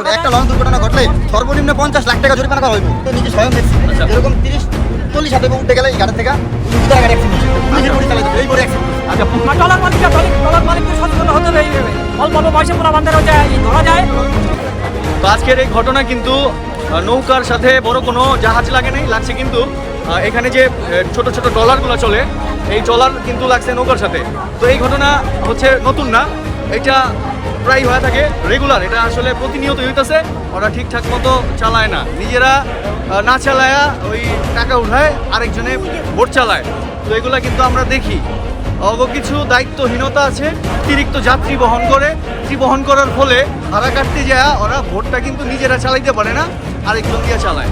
করে একটা লঞ্চ দুর্ঘটনা ঘটলে সর্বনিম্ন 50 লাখ টাকা জরিমানা করা হইব। তো নিজে স্বয়ং দেখছি যেরকম 30-40 হাতে উঠে গেলে এই গাড়ি থেকে উল্টা গাড়ি অ্যাক্সিডেন্ট হচ্ছে, পুলিশের গাড়ি চালাইতে এই বড় অ্যাক্সিডেন্ট। আচ্ছা, টলার মালিকদের সচেতন হতে হবে। অল্প অল্প বয়সে পুরা বান্ধার ধরা যায়। তো আজকের এই ঘটনা কিন্তু নৌকার সাথে বড় কোনো জাহাজ লাগে নাই, লাগছে কিন্তু এখানে যে ছোট ছোট ট্রলারগুলো চলে এই ট্রলার কিন্তু লাগছে নৌকার সাথে। তো এই ঘটনা হচ্ছে নতুন না, এটা প্রায় হয়ে থাকে রেগুলার, এটা আসলে প্রতিনিয়ত হইতেছে। ওরা ঠিকঠাক মতো চালায় না, নিজেরা না চালায়া ওই টাকা উঠায় আরেকজনে ভোট চালায়। তো এগুলা কিন্তু আমরা দেখি কিছু দায়িত্বহীনতা আছে, অতিরিক্ত যাত্রী বহন করার ফলে ভাড়া কাটতে যায় ওরা ভোটটা কিন্তু নিজেরা চালাইতে পারে না, আরেকজন দিয়ে চালায়।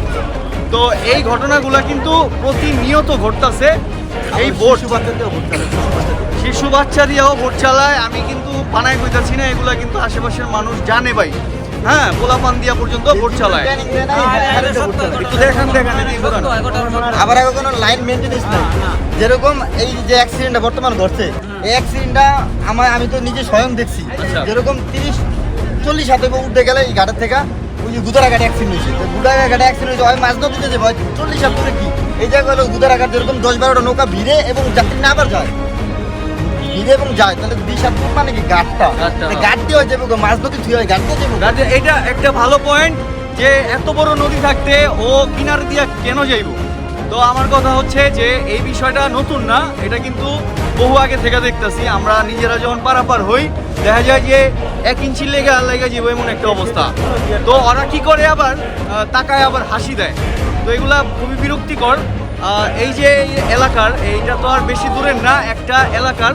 তো এই ঘটনাগুলা কিন্তু প্রতিনিয়ত ঘটতেছে। এই ভোট শিশু বাচ্চা দিয়েও ভোট চালায়, আমি কিন্তু বানাই কইতাছি না, এগুলা কিন্তু আশেপাশের মানুষ জানে ভাই। হ্যাঁ, পোলাপান দিয়া পর্যন্ত ভোট চালায়। একটু দেখান আবার আগে কোনো লাইন মেনটেন্স নাই। যেরকম এই যে অ্যাক্সিডেন্টটা বর্তমান ঘটছে, এই অ্যাক্সিডেন্টটা আমি তো নিজে স্বয়ং দেখছি। যেরকম 30-40 হাতে উঠে গেলে এই গাড়ি থেকে ওই যে গুদারা গাড়ি অ্যাক্সিডেন্ট হয়েছে। গুদারা গাড়ি অ্যাক্সিডেন্ট হয়েছে, ওই মাছ নদীতে যে ভাই 40 হাত দূরে কি এই জায়গায় হলো গুদারা গাড়ি যেরকম 10-12টা নৌকা ভিড়ে এবং যাত্রী না আবার যায় ভিড়ে এবং যায়, তাহলে 20 হাত দূর মানে কি গাড়টা গাড় দিয়ে হয়ে যাবে, মাছ নদী থুয়ে হয় গাড় দিয়ে যাবে। এটা একটা ভালো পয়েন্ট যে এত বড় নদী থাকতে ও কিনার দিয়া কেন যাইব। তো আমার কথা হচ্ছে যে এই বিষয়টা নতুন না, এটা কিন্তু বহু আগে থেকে দেখতেছি। আমরা নিজেরা যখন পারাপার হই দেখা যায় যে 1 ইঞ্চি লেগে যাবো এমন একটা অবস্থা। তো ওরা কি করে আবার তাকায় আবার হাসি দেয়। তো এগুলা খুবই বিরক্তিকর। এই যে এলাকার এইটা তো আর বেশি দূরের না, একটা এলাকার